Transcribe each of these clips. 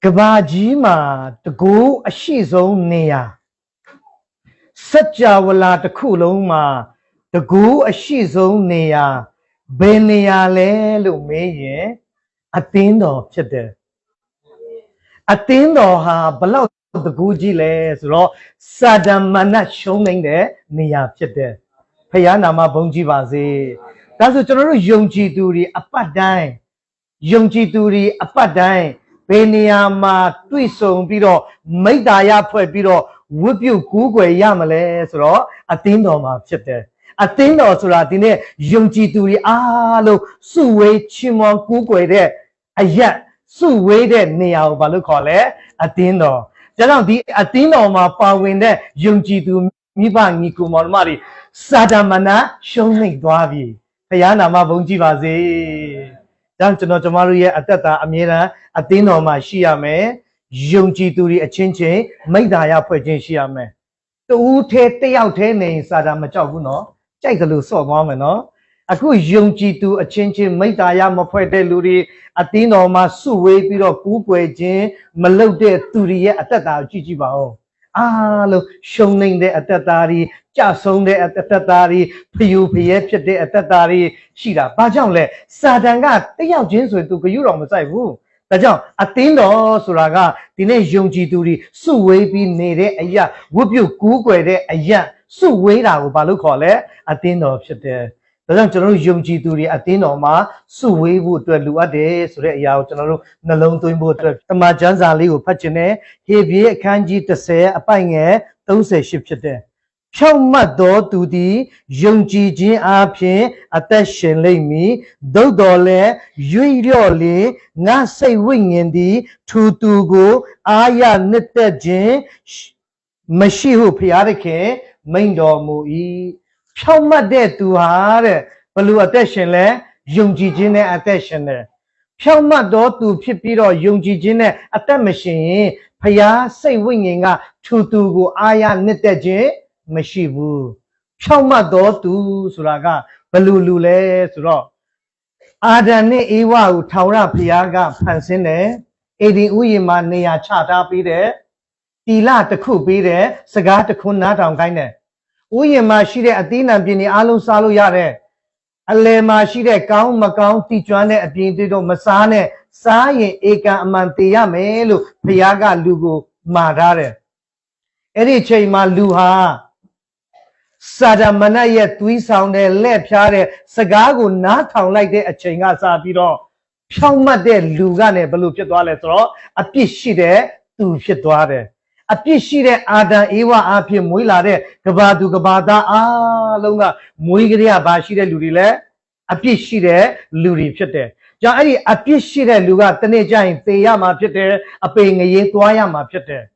ကဘာကြီးမှာတကူအရှိဆုံးနေရာစัจ java လာတစ်ခုလုံးမှာတကူအရှိဆုံးနေရာဘယ်နေရာလဲလို့မေးရင်အသင်းတော်ဖြစ်တယ်အသင်းတော်ဟာဘလောက်တကူကြီးလဲဆိုတော့စာဒံမနတ်ရှုံးနေတဲ့နေရာဖြစ်တယ်ဖခင်နာမဘုန်းကြီးပါစေဒါဆိုကျွန်တော်တို့ယုံကြည်သူတွေအပတ်တိုင်းယုံကြည်သူတွေအပတ်တိုင်းဘယ်နေရာမှာတွေ့ဆုံပြီးတော့မိတ္တာရဖွဲ့ပြီးတော့ဝတ်ပြုကူးကွယ်ရမလဲဆိုတော့အသင်းတော်မှာဖြစ်တယ်အသင်းတော်ဆိုတာဒီနေ့ယုံကြည်သူတွေအားလုံးစုဝေးချီးမွမ်းကူးကွယ်တဲ့အရက်စုဝေးတဲ့နေရာကိုဘာလို့ခေါ်လဲအသင်းတော်ဒါကြောင့်ဒီအသင်းတော်မှာပါဝင်တဲ့ယုံကြည်သူမိဘညီကိုမောင်မတွေစာဒမနာရှုံးနိမ့်သွားပြီဘုရားနာမဘုန်းကြီးပါစေဒါကျွန်တော်တို့ရဲ့အသက်တာအမြဲတမ်းအသင်းတော်မှာရှိရမယ်ယုံကြည်သူတွေအချင်းချင်းမိတ္တာရဖွဲ့ခြင်းရှိရမယ်တူးသေးတယောက်သေးနေစာဒမကြောက်ဘူးနော်ကြိုက်တယ်လို့စော့သွားမယ်နော်အခုယုံကြည်သူအချင်းချင်းမိတ္တာရမဖွဲ့တဲ့လူတွေအသင်းတော်မှာစုဝေးပြီးတော့ကူးကွယ်ခြင်းမလုပ်တဲ့သူတွေရဲ့အသက်တာကိုကြည့်ပါဦးအားလုံးရှုံနေတဲ့အသက်တာတွေကြဆုံးတဲ့အသက်တာတွေဖျူဖျဲဖြစ်တဲ့အသက်တာတွေရှိတာဘာကြောင့်လဲစာတန်ကတယောက်ချင်းဆိုရင်သူဂရုတော်မစိုက်ဘူးဒါကြောင့်အသင်းတော်ဆိုတာကဒီနေ့ယုံကြည်သူတွေစုဝေးပြီးနေတဲ့အရာဝတ်ပြုကူးကွယ်တဲ့အရာစုဝေးတာကိုဘာလို့ခေါ်လဲအသင်းတော်ဖြစ်တယ်ဒါကြောင့်ကျွန်တော်တို့ယုံကြည်သူတွေအသင်းတော်မှာစုဝေးဖို့အတွက်လိုအပ်တယ်ဆိုတဲ့အရာကိုကျွန်တော်တို့နှလုံးသွင်းဖို့အတွက်တမန်ကျမ်းစာလေးကိုဖတ်ခြင်းနဲ့ဟေဘရဲအခန်းကြီး30အပိုင်ငယ်38ဖြစ်တယ်ဖြောင့်မတ်သောသူသည်ယုံကြည်ခြင်းအပြင်အသက်ရှင်လိမ့်မည်သို့တော်လည်းရွေ့လျော့လေငါစိတ်ဝိညာဉ်သည်သူသူကိုအာရနှစ်သက်ခြင်းမရှိဟုဖျားသခင်မိန့်တော်မူ၏ဖြောင့်မတ်တဲ့သူဟာတဲ့ဘလို့အသက်ရှင်လဲယုံကြည်ခြင်းနဲ့အသက်ရှင်တယ်ဖြောင့်မတ်သောသူဖြစ်ပြီးတော့ယုံကြည်ခြင်းနဲ့အသက်မရှင်ရင်ဖျားစိတ်ဝိညာဉ်ကသူသူကိုအာရနှစ်သက်ခြင်းမရှိဘူးဖြောင့်မတ်သောသူဆိုတာကဘလူလူလဲဆိုတော့အာဒံနဲ့ဧဝကိုထာဝရဘုရားကဖန်ဆင်းတယ်အေဒီဥယျာဉ်မှာနေရာချထားပေးတယ်တီလတစ်ခုပေးတယ်စကားတစ်ခုနားထောင်ခိုင်းတယ်ဥယျာဉ်မှာရှိတဲ့အသီးနှံပြင်းတွေအားလုံးစားလို့ရတယ်အလယ်မှာရှိတဲ့ကောင်းမကောင်းတိကျွမ်းတဲ့အပြင်တွေတော့မစားနဲ့စားရင်ဧကံအမှန်တည်ရမယ်လို့ဘုရားကလူကိုမှာထားတယ်အဲ့ဒီချိန်မှာလူဟာစာဒမနတ်ရဲ့သွေးဆောင်တဲ့လက်ဖြားတဲ့စကားကိုနားထောင်လိုက်တဲ့အချိန်ကစပြီးတော့ဖြောင့်မတ်တဲ့လူကနေဘယ်လိုဖြစ်သွားလဲဆိုတော့အပြစ်ရှိတဲ့သူဖြစ်သွားတယ်အပြစ်ရှိတဲ့အာဒံဧဝအဖြစ်မွေးလာတဲ့ကဘာသူကဘာသားအားလုံးကမွေးကြရပါရှိတဲ့လူတွေလည်းအပြစ်ရှိတဲ့လူတွေဖြစ်တယ်။ကြောင့်အဲ့ဒီအပြစ်ရှိတဲ့လူကတနေ့ကျရင်သေရမှာဖြစ်တယ်အပေငရေသွားရမှာဖြစ်တယ်။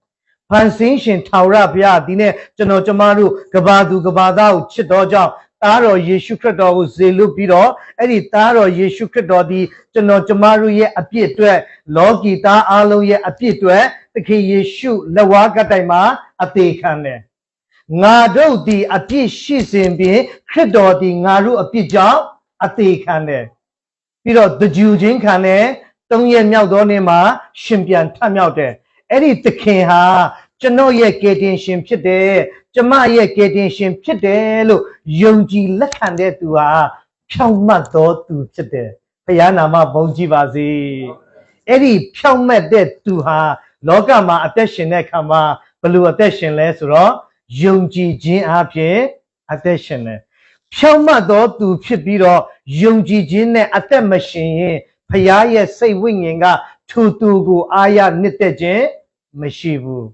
ဖန်ဆင်းရှင်ထာဝရဘုရားဒီနေ့ကျွန်တော်ကျမတို့ကဘာသူကဘာသားကိုချစ်တော်ကြောင့်သားတော်ယေရှုခရစ်တော်ကိုဇေလွတ်ပြီးတော့အဲ့ဒီသားတော်ယေရှုခရစ်တော်ဒီကျွန်တော်ကျမတို့ရဲ့အပြစ်အတွက်လောကီသားအလုံးရဲ့အပြစ်အတွက်သခင်ယေရှုလက်ဝါးကတိုင်မှာအသေးခံတယ်ငါတို့ဒီအပြစ်ရှိစဉ်ဖြင့်ခရစ်တော်ဒီငါတို့အပြစ်ကြောင့်အသေးခံတယ်ပြီးတော့တကြူချင်းခံတယ်၃ရက်မြောက်သောနေ့မှာရှင်ပြန်ထမြောက်တယ်အဲ့ဒီသခင်ဟာကျွန်တော်ရဲ့ကယ်တင်ရှင်ဖြစ်တယ်ကျမရဲ့ကယ်တင်ရှင်ဖြစ်တယ်လို့ယုံကြည်လက်ခံတဲ့သူဟာဖြောင့်မတ်သောသူဖြစ်တယ်ဘုရားနာမဘုန်းကြီးပါစေအဲ့ဒီဖြောင့်မတ်တဲ့သူဟာလောကမှာအသက်ရှင်တဲ့အခါမှာဘယ်လိုအသက်ရှင်လဲဆိုတော့ယုံကြည်ခြင်းအပြင်အသက်ရှင်တယ်ဖြောင့်မတ်သောသူဖြစ်ပြီးတော့ယုံကြည်ခြင်းနဲ့အသက်မရှင်ရင်ဘုရားရဲ့စိတ်ဝိညာဉ်ကသူသူကိုအာရနှစ်သက်ခြင်းမရှိဘူး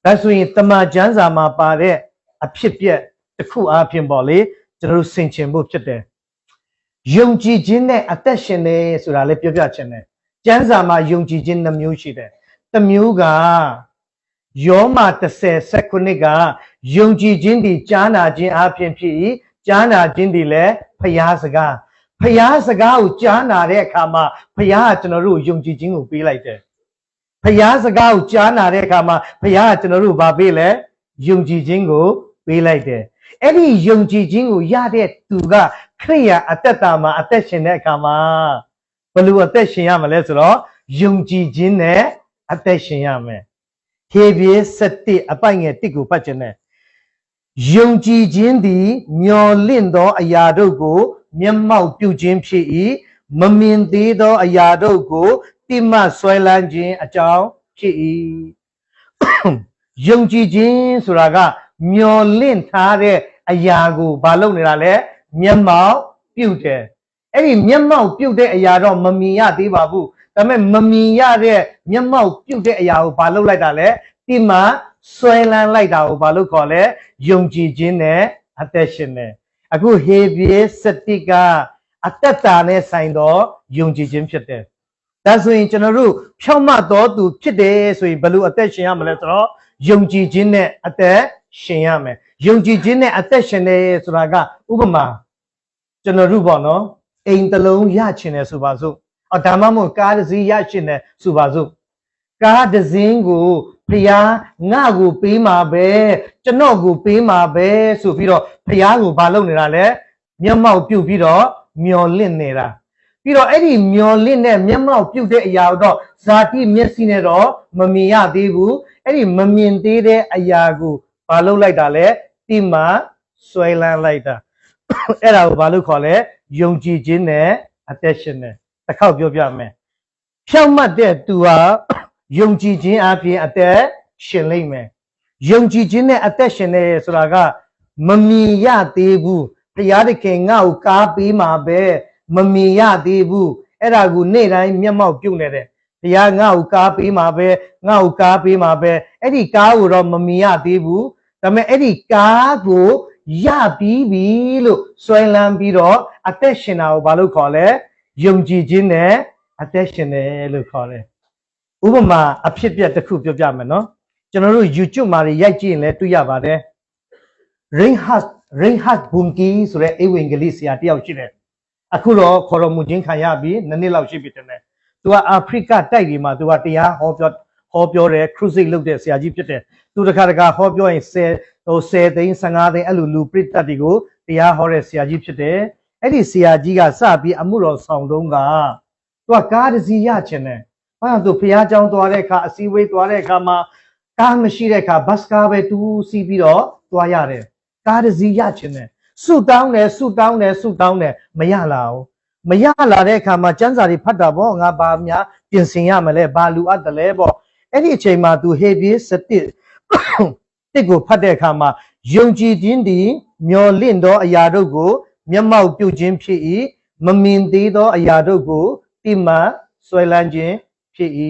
ဒါဆိုရင်တမန်ကျမ်းစာမှာပါတဲ့အဖြစ်ပြက်တစ်ခုအပြင်ပေါ့လေကျွန်တော်တို့ဆင်ခြင်ဖို့ဖြစ်တယ်ယုံကြည်ခြင်းနဲ့အသက်ရှင်တယ်ဆိုတာလည်းပြောပြချင်တယ်ကျမ်းစာမှာယုံကြည်ခြင်းနှမျိုးရှိတယ်တစ်မျိုးကယောမ10:19ကယုံကြည်ခြင်းဒီကြားနာခြင်းအပြင်ဖြစ်ကြားနာခြင်းဒီလည်းဖျားစကားဖျားစကားကိုကြားနာတဲ့အခါမှာဖျားကကျွန်တော်တို့ယုံကြည်ခြင်းကိုပေးလိုက်တယ်ဖျားစကားကိုကြားနာတဲ့အခါမှာဖျားကကျွန်တော်တို့ဗာပေးလဲယုံကြည်ခြင်းကိုပေးလိုက်တယ်အဲ့ဒီယုံကြည်ခြင်းကိုရတဲ့သူကခရိယာအသက်တာမှာအသက်ရှင်တဲ့အခါမှာဘယ်လိုအသက်ရှင်ရမလဲဆိုတော့ယုံကြည်ခြင်းနဲ့ attention ရမယ်ဟေဘရဲ7အပိုင်ငယ်1ကိုဖတ်ခြင်းနဲ့ယုံကြည်ခြင်းသည်မျော်လင့်သောအရာတို့ကိုမျက်မှောက်ပြုခြင်းဖြစ်၏မမြင်သေးသောအရာတို့ကိုတိမှတ်ဆွဲလန်းခြင်းအကြောင်းဖြစ်၏ယုံကြည်ခြင်းဆိုတာကမျော်လင့်ထားတဲ့အရာကိုဘာလုပ်နေတာလဲမျက်မှောက်ပြုတယ်အဲ့ဒီမျက်မှောက်ပြုတဲ့အရာတော့မမြင်ရသေးပါဘူးဒါပေမဲ့မမြင်ရတဲ့မျက်မှောက်ပြုတဲ့အရာကိုဘာလုပ်လိုက်တာလဲတိမှဆွဲလန်းလိုက်တာကိုဘာလို့ခေါ်လဲယုံကြည်ခြင်းနဲ့အသက်ရှင်တယ်အခုဟေဘရဲ7ကအသက်တာနဲ့ဆိုင်သောယုံကြည်ခြင်းဖြစ်တယ်ဒါဆိုရင်ကျွန်တော်တို့ဖြောင့်မတ်တော်သူဖြစ်တယ်ဆိုရင်ဘယ်လိုအသက်ရှင်ရမလဲဆိုတော့ယုံကြည်ခြင်းနဲ့အသက်ရှင်ရမယ်ယုံကြည်ခြင်းနဲ့အသက်ရှင်တယ်ဆိုတာကဥပမာကျွန်တော်တို့ပေါ့နော်အိမ်တစ်လုံးရချင်တယ်ဆိုပါစို့ဒါမှမဟုတ်ကားတစ်စီးရချင်တယ်ဆိုပါစို့ကားတစ်စီးကိုဖျားငါ့ကိုပေးမှာပဲကျွန်တော်ကိုပေးမှာပဲဆိုပြီးတော့ဖျားကိုဘာလုပ်နေတာလဲမျက်မှောက်ပြုတ်ပြီးတော့မျောလင့်နေတာပြီးတော့အဲ့ဒီမျောလင့်တဲ့မျက်မှောက်ပြုတ်တဲ့အရာတော့ဇာတိမျက်စိနဲ့တော့မမြင်ရသေးဘူးအဲ့ဒီမမြင်သေးတဲ့အရာကိုဘာလုပ်လိုက်တာလဲတိမှဆွဲလန်းလိုက်တာအဲ့ဒါကိုဘာလို့ခေါ်လဲယုံကြည်ခြင်းနဲ့အသက်ရှင်တယ်တစ်ခေါက်ပြောပြမယ်ဖြောင့်မတ်တဲ့သူဟာယုံကြည်ခြင်းအပြင်အသက်ရှင်လိမ့်မယ်ယုံကြည်ခြင်းနဲ့အသက်ရှင်တယ်ဆိုတာကမမြင်ရသေးဘူးဘုရားသခင်ငါ့ကိုကားပေးမှာပဲမမြင်ရသေးဘူးအဲ့ဒါကိုနေ့တိုင်းမျက်မှောက်ပြုတ်နေတယ်ဘုရားငါ့ကိုကားပေးမှာပဲငါ့ကိုကားပေးမှာပဲအဲ့ဒီကားကိုတော့မမြင်ရသေးဘူးဒါပေမဲ့အဲ့ဒီကားကိုရပြီးပြီလို့ဆွဲလန်းပြီးတော့အသက်ရှင်တာကိုဘာလို့ခေါ်လဲယုံကြည်ခြင်းနဲ့အသက်ရှင်တယ်လို့ခေါ်တယ်ဥပမာအဖြစ်ပြက်တစ်ခုပြောပြမယ်နော်ကျွန်တော်တို့ YouTube မှာရိုက်ကြည့်ရင်လည်းတွေ့ရပါတယ် Reinhard Bonnke ဆိုတဲ့ဧဝံဂေလိဆရာတယောက်ရှိတယ်အခုတော့ခေါ်တော်မူခြင်းခံရပြီးနှစ်လောက်ရှိပြီတဲ့သူကအာဖရိကတိုက်တွေမှာသူကတရားဟောပြောတယ် crusade လုပ်တဲ့ဆရာကြီးဖြစ်တယ်သူတခါဟောပြောရင်10သိန်း15သိန်းအဲ့လိုလူပရိသတ်တွေကိုတရားဟောတဲ့ဆရာကြီးဖြစ်တယ်အဲ့ဒီဆရာကြီးကစပြီးအမှုတော်ဆောင်တုံးကသူကကားတစ်စီးရချင်တယ်ဘာလို့သူဖျားကြောင်းသွားတဲ့အခါအစည်းအဝေးသွားတဲ့အခါမှာကားမရှိတဲ့အခါဘတ်ကားပဲတူးစီးပြီးတော့သွားရတယ်ကားတစ်စီးရချင်တယ်ဆူတောင်းတယ်မရလာဘူးမရလာတဲ့အခါမှာစံစာတွေဖတ်တာပေါ့ငါဘာများပြင်ဆင်ရမလဲဘာလူအပ်တယ်လဲပေါ့အဲ့ဒီအချိန်မှာသူဟေဘရဲ7ကိုဖတ်တဲ့အခါမှာယုံကြည်ခြင်းသည်မျော်လင့်သောအရာတို့ကိုမျက်မှောက်ပြုခြင်းဖြစ်၏မမြင်သေးသောအရာတို့ကိုတိမှတ်ဆွဲလန်းခြင်းဖြစ်၏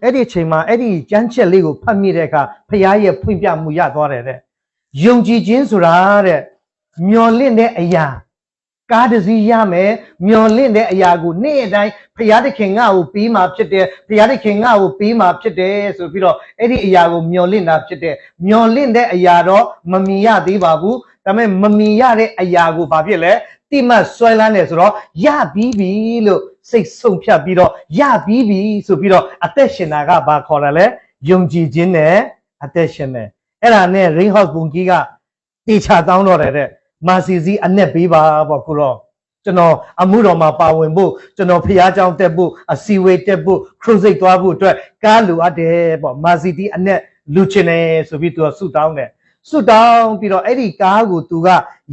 အဲ့ဒီအချိန်မှာအဲ့ဒီကျမ်းချက်လေးကိုဖတ်မိတဲ့အခါဖခင်ရဲ့ဖွင့်ပြမှုရသွားတယ်တဲ့ယုံကြည်ခြင်းဆိုတာတဲ့မျော်လင့်တဲ့အရာကားတစ်စီးရမယ်မျော်လင့်တဲ့အရာကိုနေ့အတိုင်းဖခင်သခင်ငါ့ကိုပေးမှာဖြစ်တယ်ဖခင်သခင်ငါ့ကိုပေးမှာဖြစ်တယ်ဆိုပြီးတော့အဲ့ဒီအရာကိုမျော်လင့်တာဖြစ်တယ်မျော်လင့်တဲ့အရာတော့မမြင်ရသေးပါဘူးဒါပေမဲ့မမြင်ရတဲ့အရာကိုဘာဖြစ်လဲတိမှတ်ဆွဲလန်းတယ်ဆိုတော့ရပြီးပြီလို့စိတ်ဆုံးဖြတ်ပြီးတော့ရပြီးပြီဆိုပြီးတော့အသက်ရှင်တာကဘာခေါ်တယ်လဲယုံကြည်ခြင်းနဲ့အသက်ရှင်တယ်အဲ့ဒါနဲ့ Reinhard Bonnke ကတေချာတောင်းတော့တယ်တဲ့မာစီစီအနဲ့ပေးပါပေါ့ကိုတော့ကျွန်တော်အမှုတော်မှာပါဝင်ဖို့ကျွန်တော်ဖျားเจ้าတက်ဖို့အစီဝေးတက်ဖို့ခရုစိတ်သွားဖို့အတွက်ကားလိုအပ်တယ်ပေါ့မာစီတီအနဲ့လူချင်တယ်ဆိုပြီးသူကဆုတောင်းတယ်ဆုတောင်းပြီးတော့အဲ့ဒီကားကိုသူက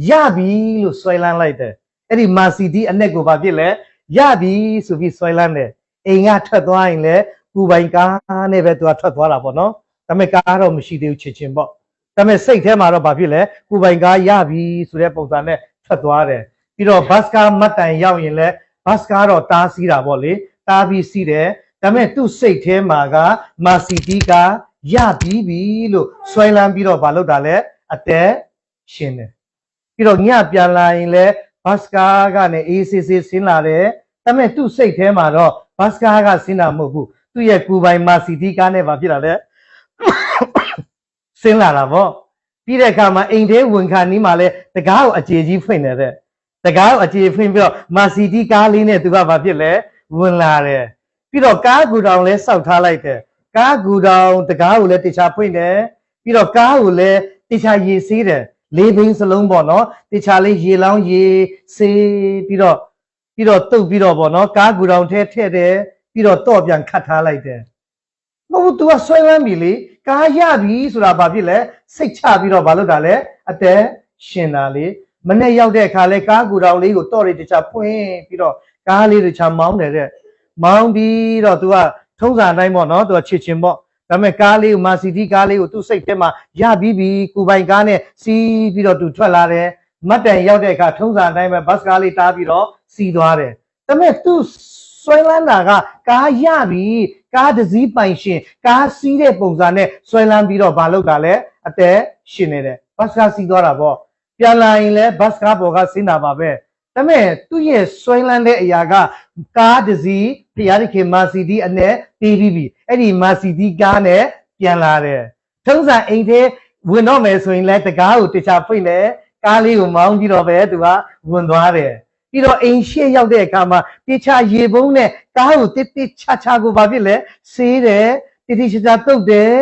ရပြီလို့ဆွဲလန်းလိုက်တယ်အဲ့ဒီမာစီတီအနဲ့ကိုဘာဖြစ်လဲရပြီဆိုပြီးဆွဲလန်းတယ်အိမ်ကထွက်သွားရင်လည်းကိုယ်ပိုင်ကားနဲ့ပဲသူကထွက်သွားတာပေါ့နော်ဒါပေမဲ့ကားတော့မရှိသေးဘူးချစ်ချင်းပေါ့ဒါပေမဲ့စိတ်ထဲမှာတော့ဘာဖြစ်လဲကိုယ်ပိုင်ကားရပြီဆိုတဲ့ပုံစံနဲ့ထွက်သွားတယ်ပြီးတော့ဘတ်ကားမတ်တိုင်ရောက်ရင်လည်းဘတ်ကားတော့တားစီးတာပေါ့လေတားပြီးစီးတယ်ဒါပေမဲ့သူ့စိတ်ထဲမှာကမာစီတီကရပြီးပြီလို့ဆွဲလန်းပြီးတော့ဘာလုပ်တာလဲအသက်ရှင်တယ်ပြီးတော့ညပြန်လာရင်လည်းဘတ်ကားကနေအေးဆေးဆေးဆင်းလာတယ်ဒါပေမဲ့သူ့စိတ်ထဲမှာတော့ဘတ်ကားကဆင်းတာမဟုတ်ဘူးသူ့ရဲ့ကိုယ်ပိုင်မာစီတီကားနဲ့ဘာဖြစ်လာလဲဆင်းလာတာပေါ့ပြီးတဲ့အခါမှာအိမ်ထဲဝင်ခါနီးမှာလဲတကားကိုအခြေကြီးဖွင့်နေတဲ့တကားကိုအခြေဖွင့်ပြီးတော့မာစီတီကားလေးနဲ့သူကဘာဖြစ်လဲဝင်လာတယ်ပြီးတော့ကားကူတောင်လဲစောက်ထားလိုက်တယ်ကားကူတောင်တကားကိုလဲတခြားဖွင့်တယ်ပြီးတော့ကားကိုလဲတခြားရေဆေးတယ်လေးဘင်းစလုံးပေါ့နော်တခြားလေးရေလောင်းရေဆေးပြီးတော့တုပ်ပြီးတော့ပေါ့နော်ကားကူတောင်ထဲထည့်တယ်ပြီး ပြီးတော့တော့ပြန်ခတ်ထားလိုက်တယ်မဟုတ် तू ကဆွဲလန်းပြီလေကားရပြီဆိုတာဘာဖြစ်လဲစိတ်ချပြီးတော့ဘာလုပ်တာလဲအသက်ရှင်တာလေမနဲ့ရောက်တဲ့အခါလဲကားကူတောင်လေးကိုတော့ရတခြားဖွင့်ပြီးတော့ကားလေးတခြားမောင်းတယ်တဲ့မောင်းပြီးတော့ तू ကထုံးစံအတိုင်းပေါ့နော် तू ကချစ်ချင်းပေါ့ဒါပေမဲ့ကားလေးကိုမာစီတီကားလေးကို तू စိတ်ထဲမှာရပြီးပြီကိုပိုင်ကားနဲ့စီးပြီးတော့ तू ထွက်လာတယ်မတ်တန်ရောက်တဲ့အခါထုံးစံအတိုင်းပဲဘတ်ကားလေးတားပြီးတော့စီးသွားတယ်ဒါပေမဲ့ तू ဆွဲလန်းတာကကားရပြီကားတစ်စီးပိုင်ရှင်ကားစီးတဲ့ပုံစံနဲ့ဆွဲလန်းပြီးတော့ဘာလုပ်တာလဲအသက်ရှင်နေတယ်ဘတ်ကားစီးသွားတာပေါ့ပြန်လာရင်လည်းဘတ်ကားပေါ်ကဆင်းတာပါပဲဒါပေမဲ့သူ့ရဲ့ဆွဲလန်းတဲ့အရာကကားတစ်စီးဖျားသခင်မာစီတီအနဲ့ပြေးပြီးပြီအဲ့ဒီမာစီတီကားနဲ့ပြန်လာတယ်ထုံးစံအိမ်ထဲဝင်တော့မယ်ဆိုရင်လည်းတကားကိုတခြားဖိတ်တယ်ကားလေးကိုမောင်းပြီးတော့ပဲသူကဝင်သွားတယ်ပြီးတော့အိမ်ရှေ့ရောက်တဲ့အခါမှာတခြားရေပုံးနဲ့ကားကိုတစ်တစ်ချာချာကိုဘာဖြစ်လဲဆေးတယ်တတိချာချာတုတ်တယ်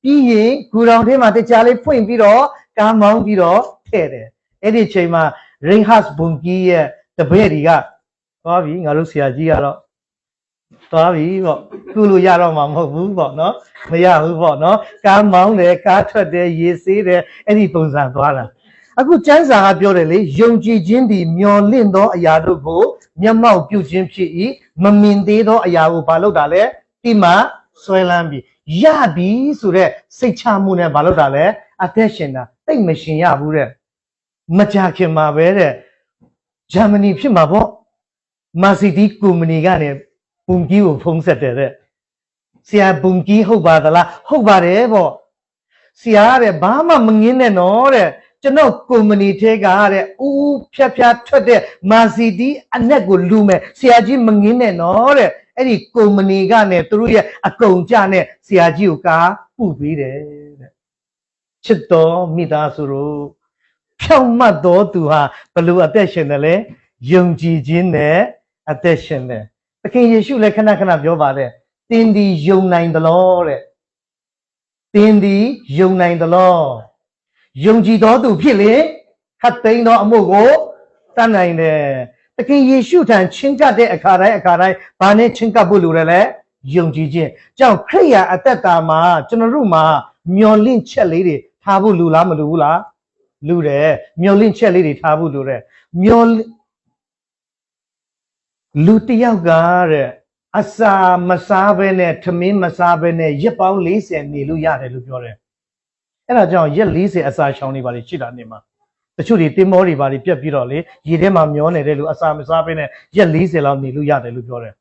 ပြီးရင်ဂူတောင်ထဲမှာတခြားလေးဖွင့်ပြီးတော့ကားမောင်းပြီးတော့ထည့်တယ်အဲ့ဒီချိန်မှာရင်ဟတ်ဘုံကြီးရဲ့တပည့်တွေကသွားပြီငါတို့ဆရာကြီးကတော့သွားပြီပေါ့ကုလို့ရတော့မှာမဟုတ်ဘူးပေါ့နော်မရဘူးပေါ့နော်ကားမောင်းတယ်ကားထွက်တယ်ရေဆေးတယ်အဲ့ဒီပုံစံသွားတာအခုကျမ်းစာကပြောတယ်လေယုံကြည်ခြင်းဒီမျော်လင့်သောအရာတို့ကိုမျက်မှောက်ပြုခြင်းဖြစ်၏မမြင်သေးသောအရာကိုဘာလုပ်တာလဲဒီမှာဆွဲလန်းပြီးရပြီဆိုတဲ့စိတ်ချမှုနဲ့ဘာလုပ်တာလဲအသက်ရှင်တာတိတ်မရှင်ရဘူးတဲ့မကြခင်မှာပဲတဲ့ဂျာမနီဖြစ်မှာပေါ့မာစီတီကုမ္ပဏီကနေဘုံကြီးကိုဖုံးဆက်တယ်တဲ့ဆရာဘုံကြီးဟုတ်ပါသလားဟုတ်ပါတယ်ပေါ့ဆရာတဲ့ဘာမှမငင်းနဲ့နော်တဲ့ကျွန်တော်ကုမ္ပဏီထဲကတဲ့ဦးဖြတ်ဖြတ်ထွက်တဲ့မာစီတီအနက်ကိုလူမဲ့ဆရာကြီးမငင်းနဲ့နော်တဲ့အဲ့ဒီကုမ္ပဏီကနေသူတို့ရဲ့အကုန်ကြနဲ့ဆရာကြီးကိုကားပူပေးတယ်တဲ့ချစ်တော်မိသားစုတို့ဖြောင့်မတ်တော်သူဟာဘလို့အသက်ရှင်တယ်လဲယုံကြည်ခြင်းနဲ့အသက်ရှင်တယ်သခင်ယေရှုလည်းခဏခဏပြောပါတယ်သင်ဒီယုံနိုင်သလားတဲ့သင်ဒီယုံနိုင်သလားယုံကြည်တော်သူဖြစ်လေခတ်သိမ်းသောအမှုကိုတတ်နိုင်တယ်သခင်ယေရှုထံချင်းကပ်တဲ့အခါတိုင်းဘာနဲ့ချင်းကပ်ဖို့လိုတယ်လဲယုံကြည်ခြင်းကြောင့်ခရိယာအသက်တာမှာကျွန်တော်တို့မှာမျော်လင့်ချက်လေးတွေထားဖို့လိုလားမလိုဘူးလားလူတယ်မျော်လင့်ချက်လေးတွေထားဖို့လိုတယ်မျော်လူတယောက်ကတဲ့အစာမစားဘဲနဲ့ထမင်းမစားဘဲနဲ့ရက်ပေါင်း40နေလို့ရတယ်လို့ပြောတယ်အဲ့ဒါကြောင့်ရက်40အစာရှောင်နေပါလေရှိတာနေမှာတချို့တွေတင်းမောတွေပါလေပြက်ပြီးတော့လေရေထဲမှာမျောနေတဲ့လူအစာမစားဘဲနဲ့ရက်40လောက်နေလို့ရတယ်လို့ပြောတယ်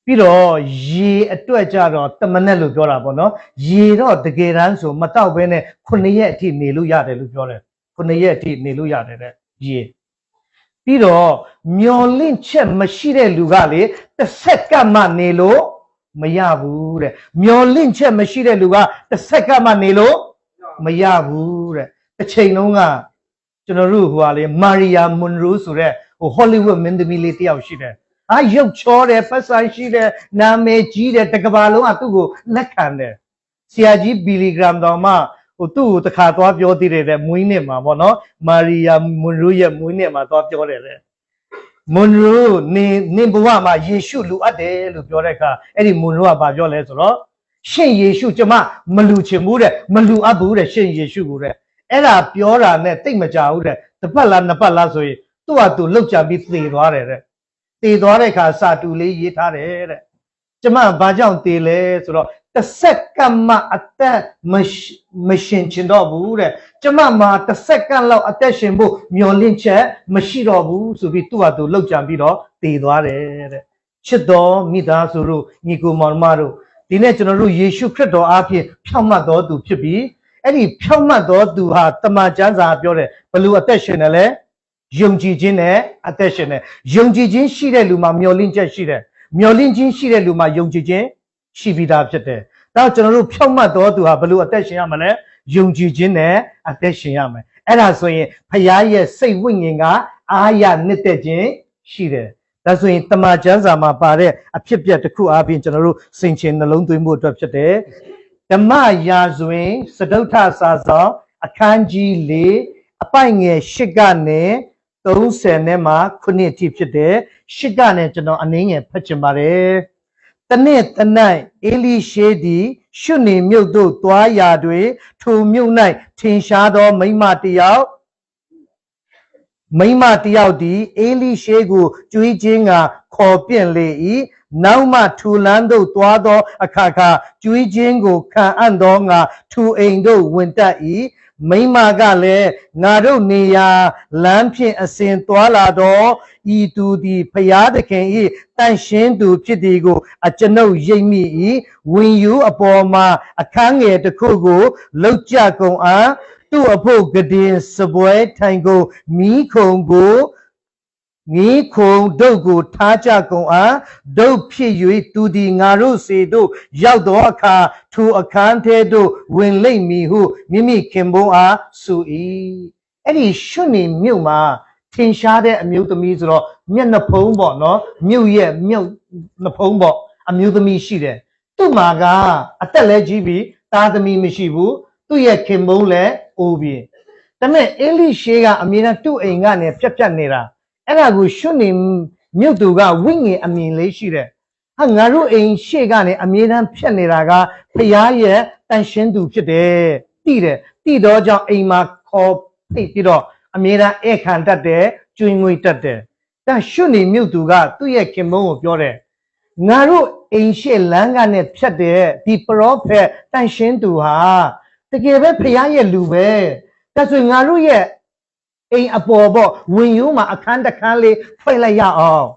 ပြီးတော့ရေအတွက်ကြတော့တမနဲ့လို့ပြောတာပေါ့နော်ရေတော့တကယ်တမ်းဆိုမတောက်ဘဲနဲ့9ရက်အထိနေလို့ရတယ်လို့ပြောတယ်9ရက်အထိနေလို့ရတယ်တဲ့ရေပြီးတော့မျော်လင့်ချက်မရှိတဲ့လူကလေတစ်ဆက်ကမှနေလို့မရဘူးတဲ့မျော်လင့်ချက်မရှိတဲ့လူကတစ်ဆက်ကမှနေလို့မရဘူးတဲ့တစ်ချိန်လုံးကကျွန်တော်တို့ဟိုဟာလေမာရီယာမွန်ရိုးဆိုတဲ့ဟိုဟောလိဝုဒ်မင်းသမီးလေးတယောက်ရှိတယ်ရုပ်ချောတယ်ပတ်ဆိုင်ရှိတယ်နာမည်ကြီးတယ်တကဘာလုံးကသူ့ကိုလက်ခံတယ်ဆရာကြီးဘီလီဂရမ်တော်မှဟိုသူ့ကိုတခါသွားပြောသေးတယ်မွေးနေ့မှာပေါ့နော်မာရီယာမွန်ရိုးရဲ့မွေးနေ့မှာသွားပြောတယ်လေမွန်ရိုးနင်ဘဝမှာယေရှုလူအပ်တယ်လို့ပြောတဲ့အခါအဲ့ဒီမွန်ရိုးကဘာပြောလဲဆိုတော့ရှင်ယေရှုကျမမလူချင်ဘူးတဲ့မလူအပ်ဘူးတဲ့ရှင်ယေရှုကိုတဲ့အဲ့ဒါပြောတာနဲ့တိတ်မကြဘူးတဲ့တစ်ပတ်လားနှစ်ပတ်လားဆိုရင်သူ့ဟာသူလှုပ်ကြပြီးသေသွားတယ်တဲ့သေသွားတဲ့အခါစာတူလေးရေးထားတယ်တဲ့ကျမဘာကြောင့်သေလဲဆိုတော့တစ်ဆက်ကမှအသက်မရှင်ချင်တော့ဘူးတဲ့ကျမမှာတစ်ဆက်ကလောက်အသက်ရှင်ဖို့မျှော်လင့်ချက်မရှိတော့ဘူးဆိုပြီးသူ့ဟာသူလှုပ်ကြံပြီးတော့သေသွားတယ်တဲ့ချစ်တော်မိသားစုတို့ညီကိုမောင်မတို့ဒီနေ့ကျွန်တော်တို့ယေရှုခရစ်တော်အားဖြင့်ဖြောင့်မတ်တော်သူဖြစ်ပြီးအဲ့ဒီဖြောင့်မတ်တော်သူဟာတမန်ကျမ်းစာပြောတယ်ဘလို့အသက်ရှင်တယ်လဲယုံကြည်ခြင်းနဲ့အသက်ရှင်တယ်ယုံကြည်ခြင်းရှိတဲ့လူမှာမျှော်လင့်ချက်ရှိတယ်မျှော်လင့်ခြင်းရှိတဲ့လူမှာယုံကြည်ခြင်းရှိပြီးသားဖြစ်တယ်ဒါကျွန်တော်တို့ဖြောင့်မတ်တော်သူဟာဘလို့အသက်ရှင်ရမလဲယုံကြည်ခြင်းနဲ့အသက်ရှင်ရမယ်အဲ့ဒါဆိုရင်ဖခင်ရဲ့စိတ်ဝိညာဉ်ကအာရနှစ်သက်ခြင်းရှိတယ်ဒါဆိုရင်တမန်ကျမ်းစာမှာပါတဲ့အဖြစ်အပျက်တစ်ခုအားဖြင့်ကျွန်တော်တို့စင်ချင်နှလုံးသွင်းဖို့အတွက်ဖြစ်တယ်ဓမ္မရာဇဝင်စတုထစာဆောင်အခန်းကြီး၄အပိုင်ငယ်၈ကနေ30နဲ့မှ9အထိဖြစ်တယ်၈ကနေကျွန်တော်အနည်းငယ်ဖတ်ချင်ပါတယ် တနေ့တနိုင်အေလိရှေသည်ရှုနေမြုပ်သို့သွားရာတွင်ထိုမြုပ်၌ထင်ရှားသောမိန်းမတစ်ယောက်သည်အေလိရှေကိုကြွေးခြင်းကခေါ်ပြင့်လေ၏နောက်မှထူလန်းသို့သွားသောအခါကြွေးခြင်းကိုခံအံ့သောငါထူအိမ်သို့ဝင်တတ်၏မိန်းမကလည်းငါတို့နေရာလမ်းဖြင့်အစဉ်သွားလာသောဤသူသည်ဖျားသခင်၏တန်ရှင်းသူဖြစ်သည်ကိုအကျွန်ုပ်ရိပ်မိ၏ဝင်ယူအပေါ်မှာအခန်းငယ်တစ်ခုကိုလှုပ်ကြကုန်အားသူ့အဖို့ကဒင်စပွဲထိုင်ကုန်မီးခုံဒုတ်ကိုထားကြကုန်အားဒုတ်ဖြစ်၍သူသည်ငါတို့စေသို့ရောက်သောအခါထိုအခန်းထဲသို့ဝင်လိမ့်မည်ဟုမိမိခင်ပွန်းအားဆို၏အဲ့ဒီရှုနေမြုပ်မှာထင်ရှားတဲ့အမျိုးသမီးဆိုတော့မျက်နှာဖုံးပေါ့နော်မြုပ်ရဲ့မြုပ်နှဖုံးပေါ့အမျိုးသမီးရှိတယ်သူ့မှာကအသက်လည်းကြီးပြီးသားသမီးမရှိဘူးသူ့ရဲ့ခင်ပွန်းလည်းအိုးပြီးဒါပေမဲ့အေလိရှေကအမြဲတမ်းသူ့အိမ်ကနေဖြတ်နေတာအဲ့ဒါကိုရှုနေမြုပ်သူကဝိညာဉ်အမြင်လေးရှိတယ်ဟာငါတို့အိမ်ရှေ့ကနေအမြဲတမ်းဖြတ်နေတာကဖျားရဲ့တန်ရှင်းသူဖြစ်တယ်တိတော့ကြောင့်အိမ်မှာခေါ်ဖိတ်ပြီးတော့အမြဲတမ်းဧခံတတ်တယ်ကျွေးငွေတတ်တယ်ဒါရှုနေမြုပ်သူကသူ့ရဲ့ခင်မုန်းကိုပြောတယ်ငါတို့အိမ်ရှေ့လမ်းကနေဖြတ်တဲ့ဒီပရောဖက်တန်ရှင်းသူဟာတကယ်ပဲဖျားရဲ့လူပဲဒါဆိုငါတို့ရဲ့အိမ်အပေါ်ပေါ့ဝင်ယူမှာအခန်းတစ်ခန်းလေးဖွင့်လိုက်ရအောင်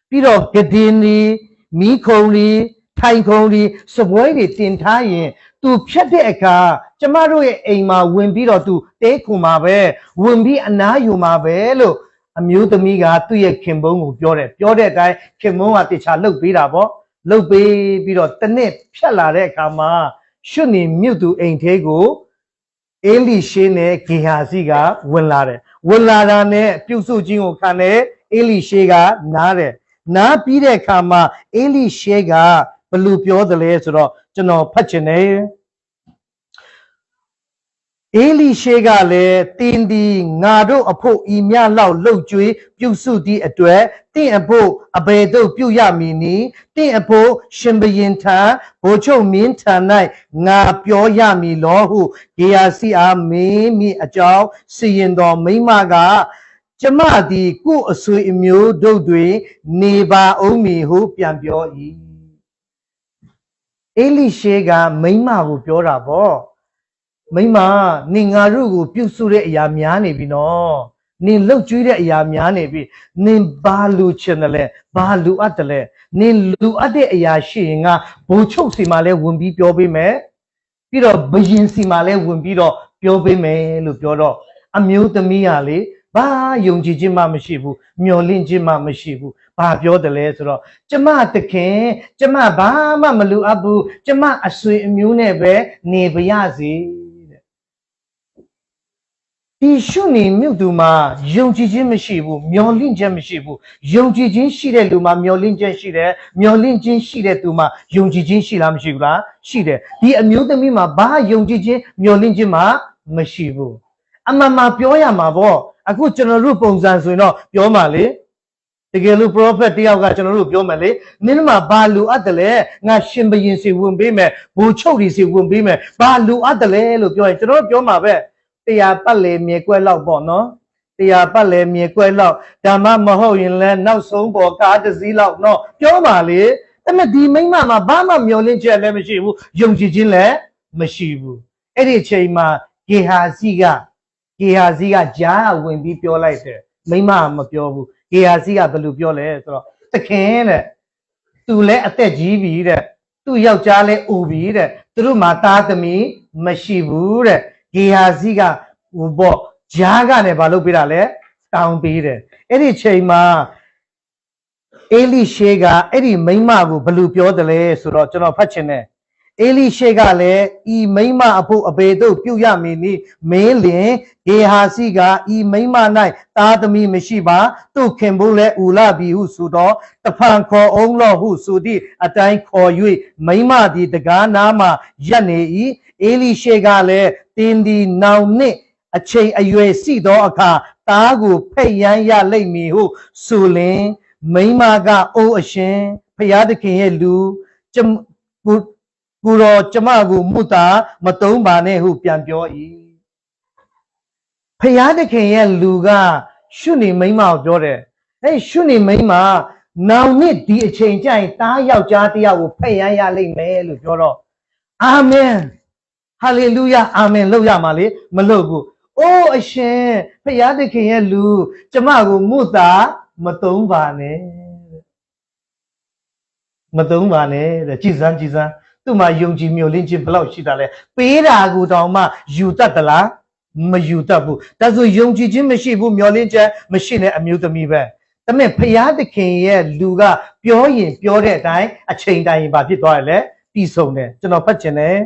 ပြီးတော့ကဒင်းလေးမီးခုံလေးထိုင်ခုံလေးစပွဲတွေတင်ထားရင်သူဖြတ်တဲ့အခါကျမတို့ရဲ့အိမ်မှာဝင်ပြီးတော့သူတဲခုမှာပဲဝင်ပြီးအနားယူမှာပဲလို့အမျိုးသမီးကသူ့ရဲ့ခင်ပွန်းကိုပြောတဲ့အတိုင်းခင်ပွန်းကတခြားလှုပ်ပေးတာပေါ့လှုပ်ပေးပြီးတော့တစ်နှစ်ဖြတ်လာတဲ့အခါမှာရှုနေမြုပ်သူအိမ်ထဲကိုအေလိရှေနဲ့ဂေဟာဇိကဝင်လာတာနဲ့ပြုစုခြင်းကိုခံတဲ့အေလိရှေကနားတယ်နားပြီးတဲ့အခါမှာအေလိရှေကဘယ်လိုပြောသလဲဆိုတော့ကျွန်တော်ဖတ်ချင်တယ်အေလိရှေကလည်းတင်းဒီငါတို့အဖို့ဤမြလောက်လှုပ်ကြွေးပြုစုသည့်အတွက်တင့်အဖို့အဘယ်သို့ပြုရမည်နည်းတင့်အဖို့ရှင်ဘရင်ထံဘိုလ်ချုပ်မင်းထံ၌ငါပြောရမည်လောဟုဂေဟာဇိအားမင်းမိအကြောင်းစီရင်တော်မိန်းမကကျမသည်ကိုယ်အဆွေအမျိုးတို့တွင်နေပါဦးမည်ဟုပြန်ပြော၏အေလိရှေကမိန်းမကိုပြောတာပေါ့မိမနင်ငါတို့ကိုပြုစုတဲ့အရာများနေပြီနော်နင်လှုပ်ကြွေးတဲ့အရာများနေပြီနင်ဘာလူချင်တယ်လဲဘာလူအပ်တယ်လဲနင်လူအပ်တဲ့အရာရှိရင်ကဘိုလ်ချုပ်စီမှာလဲဝင်ပြီးပြောပေးမယ်ပြီးတော့ဘယင်စီမှာလဲဝင်ပြီးတော့ပြောပေးမယ်လို့ပြောတော့အမျိုးသမီးကလေဘာယုံကြည်ခြင်းမှမရှိဘူးမျှော်လင့်ခြင်းမှမရှိဘူးဘာပြောတယ်လဲဆိုတော့ကျမတခင်ကျမဘာမှမလူအပ်ဘူးကျမအဆွေအမျိုးနဲ့ပဲနေပါရစေဒီရှုနေမြုပ်သူမှာယုံကြည်ခြင်းမရှိဘူးမျော်လင့်ခြင်းမရှိဘူးယုံကြည်ခြင်းရှိတဲ့လူမှာမျော်လင့်ခြင်းရှိတယ်မျော်လင့်ခြင်းရှိတဲ့သူမှာယုံကြည်ခြင်းရှိလားမရှိဘူးလားရှိတယ်ဒီအမျိုးသမီးမှာဘာယုံကြည်ခြင်းမျော်လင့်ခြင်းမှမရှိဘူးအမှန်မှပြောရမှာပေါ့အခုကျွန်တော်တို့ပုံစံဆိုရင်တော့ပြောမှာလေတကယ်လို့ prophet တယောက်ကကျွန်တော်တို့ပြောမယ်လေနင်းမှာဘာလူအပ်တယ်လဲငါရှင်ဘရင်စီဝင်ပေးမယ်ဘိုလ်ချုပ်တွေစီဝင်ပေးမယ်ဘာလူအပ်တယ်လဲလို့ပြောရင်ကျွန်တော်တို့ပြောမှာပဲတရားပတ်လေမြေကွက်လောက်ပေါ့နော်တရားပတ်လေမြေကွက်လောက်ဓမ္မမဟုတ်ရင်လည်းနောက်ဆုံးပေါ်ကားတစ်စီးလောက်နော်ပြောပါလေဒါပေမဲ့ဒီမိန်းမမှာဘာမှမျောလင့်ချက်လည်းမရှိဘူးယုံကြည်ခြင်းလည်းမရှိဘူးအဲ့ဒီအချိန်မှာဂေဟာဇိကကြားဝင်ပြီးပြောလိုက်တယ်မိန်းမမပြောဘူးဂေဟာဇိကဘယ်လိုပြောလဲဆိုတော့သခင်တဲ့သူလည်းအသက်ကြီးပြီတဲ့သူ့ယောက်ျားလည်းအိုပြီတဲ့သူတို့မှာသားသမီးမရှိဘူးတဲ့ဂေဟာဇိကဟိုပေါ့ဂျားကနေဘာလုပ်ပေးတာလဲတောင်းပေးတယ်အဲ့ဒီချိန်မှာအေလိရှေကအဲ့ဒီမိန်းမကိုဘယ်လိုပြောတယ်လဲဆိုတော့ကျွန်တော်ဖတ်ချင်တယ်အေလိရှေကလည်းဤမိန်းမအဖို့အဘယ်သို့ပြုရမည်နည်းမင်းလင်ဂေဟာဇိကဤမိန်းမ၌သားသမီးမရှိပါသူ့ခင်ဖို့လည်းဥလပြီဟုဆိုတော့တဖန်ခေါ်အောင်လော့ဟုဆိုသည့်အတိုင်းခေါ်၍မိန်းမသည်တကားနားမှရပ်နေ၏အေလိရှေကလည်းတင်းဒီနောင်နှင့်အချိန်အရွယ်ရှိသောအခါသားကိုဖက်ယမ်းရလိမ့်မည်ဟုဆိုလင်မိန်းမကအိုးအရှင် ဖျားသခင်ရဲ့လူကိုတော်ကျမကိုမူတာမတုံးပါနဲ့ဟုပြန်ပြော၏ဖျားသခင်ရဲ့လူကရှုနေမိန်းမကိုပြောတယ်ရှုနေမိန်းမနောင်နှစ်ဒီအချိန်ကျရင်တားယောက်ျားတစ်ယောက်ကိုဖက်ရမ်းရလိမ့်မယ်လို့ပြောတော့အာမင်ဟာလေလုယာအာမင်လို့ရမှာလေမလို့ဘူးအိုးအရှင်ဖျားသခင်ရဲ့လူကျမကိုမူတာမတုံးပါနဲ့မတုံးပါနဲ့တဲ့ကြည်စမ်းသူ့မှာယုံကြည်မျှော်လင့်ခြင်းဘလောက်ရှိတာလဲပေးတာကိုတောင်မှယူတတ်သလားမယူတတ်ဘူးဒါဆိုယုံကြည်ခြင်းမရှိဘူးမျှော်လင့်ခြင်းမရှိတဲ့အမျိုးသမီးပဲဒါပေမဲ့ဖျားသခင်ရဲ့လူကပြောရင်ပြောတဲ့အတိုင်းအချိန်တိုင်းဘာဖြစ်သွားရလဲပြီးဆုံးတယ်ကျွန်တော်ဖတ်ချင်တယ်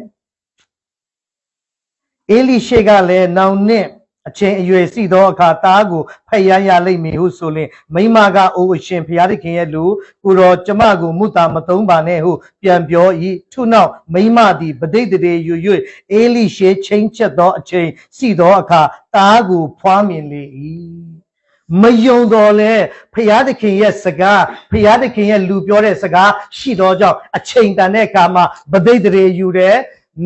အေလိရှေကလည်းနောင်နှစ်အချိန်အရွယ်ရှိသောအခါသားကိုဖက်ရမ်းရလိမ့်မည်ဟုဆိုလျှင်မိန်းမကအိုးအရှင်ဘုရားသခင်ရဲ့လူကိုတော်ကျမကိုမူတာမတုံးပါနဲ့ဟုပြန်ပြော၏ထို့နောက်မိန်းမသည်ပဋိသန္ဓေယူ၍အေလိရှေချင်းချက်သောအချိန်ရှိသောအခါသားကိုဖွားမြင်လေ၏မယုံတော်လဲဘုရားသခင်ရဲ့စကားဘုရားသခင်ရဲ့လူပြောတဲ့စကားရှိသောကြောင့်အချိန်တန်တဲ့အခါမှာပဋိသန္ဓေယူတယ်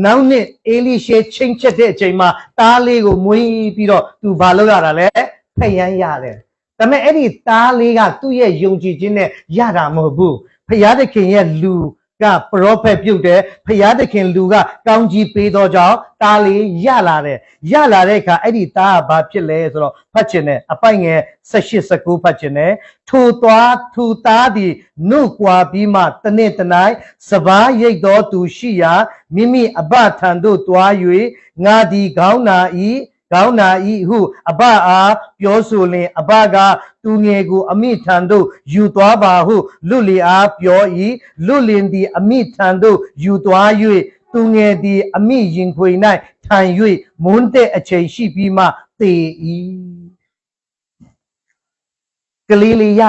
နောက်နှစ်အေလိရှေချင်းချက်တဲ့အချိန်မှာသားလေးကိုမွေးပြီးတော့သူဘာလုပ်ရတာလဲဖက်ရမ်းရတယ်ဒါပေမဲ့အဲ့ဒီသားလေးကသူ့ရဲ့ယုံကြည်ခြင်းနဲ့ရတာမဟုတ်ဘူးဘုရားသခင်ရဲ့လူကပရောဖက်ပြုတ်တယ်ဘုရားသခင်လူကကောင်းကြီးပေးသောကြောင့်သားလေးရလာတဲ့အခါအဲ့ဒီသားကဘာဖြစ်လဲဆိုတော့ဖတ်ချင်တယ်အပိုက်ငယ်18 19ဖတ်ချင်တယ်ထိုသားသည်နှုတ်ကွာပြီးမှတနေ့တနိုင်စပါးရိတ်သောသူရှိရာမိမိအဘထံသို့တွား၍ငါသည်ခေါင်းနာ၏ဟုအဘအားပြောဆိုလျင်အဘကသူငယ်ကိုအမိထံသို့ယူသွားပါဟုလွတ်လီအားပြော၏လွတ်လင်သည်အမိထံသို့ယူသွား၍သူငယ်သည်အမိရင်ခွေ၌ထိုင်၍မွန်းတဲ့အချိန်ရှိပြီးမှသေ၏ကလေးလေးရ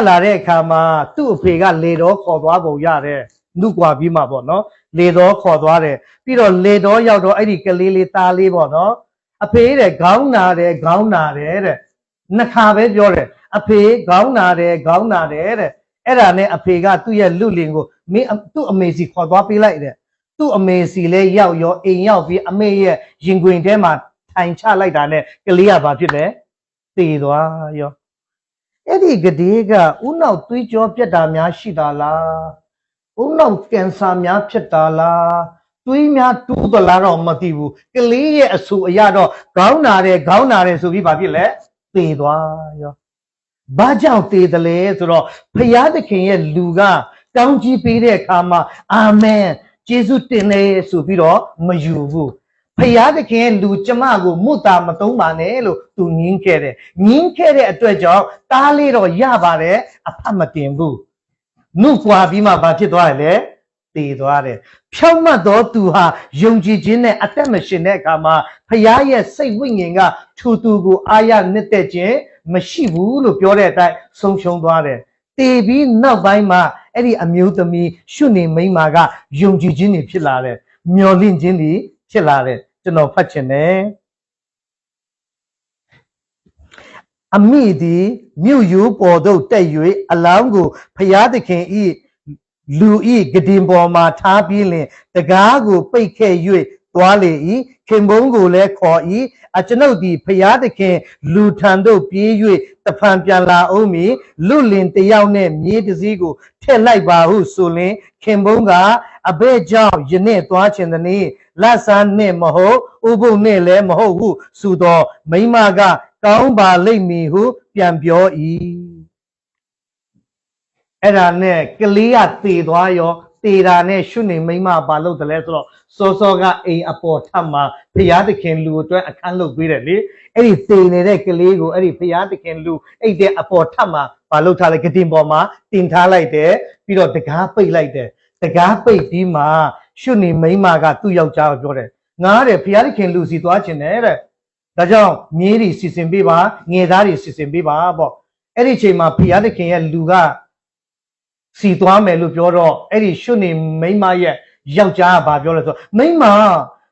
လာတဲ့အခါမှာသူ့အဖေကလေတော်ခေါ်သွားပုံရတယ်နှုတ်ကွာပြီးမှပေါ့နော်လေတော်ခေါ်သွားတယ်ပြီးတော့လေတော်ရောက်တော့အဲ့ဒီကလေးလေးသားလေးပေါ့နော်အဖေတဲ့ခေါင်းနာတယ်တဲ့နှစ်ခါပဲပြောတယ်အဖေခေါင်းနာတယ်တဲ့အဲ့ဒါနဲ့အဖေကသူ့ရဲ့လူလင်ကိုသူ့အမေစီခေါ်သွားပေးလိုက်တယ်သူ့အမေစီလဲရောက်ရောအိမ်ရောက်ပြီးအမေရဲ့ရင်ခွင်ထဲမှာထိုင်ချလိုက်တာနဲ့ကလေးကဘာဖြစ်လဲသေသွားရောအဲ့ဒီကလေးကဥနောက်သွေးကြောပြတ်တာများရှိတာလားဥနောက်ကင်ဆာများဖြစ်တာလားသွေးများတူးသလားတော့မသိဘူးကလေးရဲ့အဆူအရတော့ခေါင်းနာတယ်ဆိုပြီးဘာဖြစ်လဲသေသွားရောဘာကြောင့်သေတယ်လဲဆိုတော့ဘုရားသခင်ရဲ့လူကတောင်းကြီးပေးတဲ့အခါမှာအာမင်ယေရှုတင်တယ်ဆိုပြီးတော့မယူဘူးဘုရားသခင်ရဲ့လူကျမကိုမွတ်တာမတုံးပါနဲ့လို့သူငင်းခဲ့တဲ့အတွက်ကြောင့်တားလေးတော့ရပါတယ်အဖတ်မတင်ဘူးနှုတ်ကွာပြီးမှဘာဖြစ်သွားရလဲသေသွားတယ်ဖြောင့်မတ်သောသူဟာယုံကြည်ခြင်းနဲ့အသက်မရှင်တဲ့အခါမှာဖခင်ရဲ့စိတ်ဝိညာဉ်ကထိုသူကိုအာရနှစ်သက်ခြင်းမရှိဘူးလို့ပြောတဲ့အတိုင်းဆုံးရှုံးသွားတယ်သေပြီးနောက်ပိုင်းမှာအဲ့ဒီအမျိုးသမီးရှုနေမိန်းမကယုံကြည်ခြင်းတွေဖြစ်လာတယ်မျော်လင့်ခြင်းတွေဖြစ်လာတယ်ကျွန်တော်ဖတ်ချင်တယ်အမိသည်မြို့ရိုးပေါ်သို့တက်၍အလောင်းကိုဖျားသခင်ဤလူဤဂဒင်ပေါ်မှာထားပြီးလင်တကားကိုပိတ်ခဲ့၍သွားလေ၏ခင်ပွန်းကိုလည်းခေါ်၏အကျွန်ုပ်သည်ဖျားသခင်လူထံသို့ပြေး၍တဖန်ပြန်လာအောင်မည်လူလင်တယောက်နဲ့မြေးတစည်းကိုထည့်လိုက်ပါဟုဆိုလင်ခင်ပွန်းကအဘဲကြောင့်ယနေ့သွားခြင်းသည်လက်စားနှင့်မဟုတ်ဥပုပ်နှင့်လည်းမဟုတ်ဟုဆိုသောမိန်းမကကောင်းပါလိမ့်မည်ဟုပြန်ပြော၏အဲ့ဒါနဲ့ကလေးကသေသွားရောသေတာနဲ့ရှုနေမိန်းမဘာလုပ်တယ်လဲဆိုတော့စောကအိမ်အပေါ်ထပ်မှာဘုရားသခင်လူအတွက်အခန်းလုပ်ပေးတယ်လေအဲ့ဒီသေနေတဲ့ကလေးကိုအဲ့ဒီဘုရားသခင်လူအဲ့တဲ့အပေါ်ထပ်မှာဘာလုပ်ထားလဲဂတင်ပေါ်မှာတင်ထားလိုက်တယ်ပြီးတော့တကားပိတ်လိုက်တယ်တကားပိတ်ပြီးမှရှုနေမိန်းမကသူ့ယောက်ျားကိုပြောတယ်ငါတဲ့ဘုရားသခင်လူစီသွားခြင်းနဲ့တဲ့ဒါကြောင့်မြေးတွေစီစဉ်ပေးပါငယ်သားတွေစီစဉ်ပေးပါပေါ့အဲ့ဒီအချိန်မှာဘုရားသခင်ရဲ့လူကစီသွားမယ်လို့ပြောတော့အဲ့ဒီရှုနေမိန်းမရဲ့ယောက်ျားကဘာပြောလဲဆိုမိန်းမ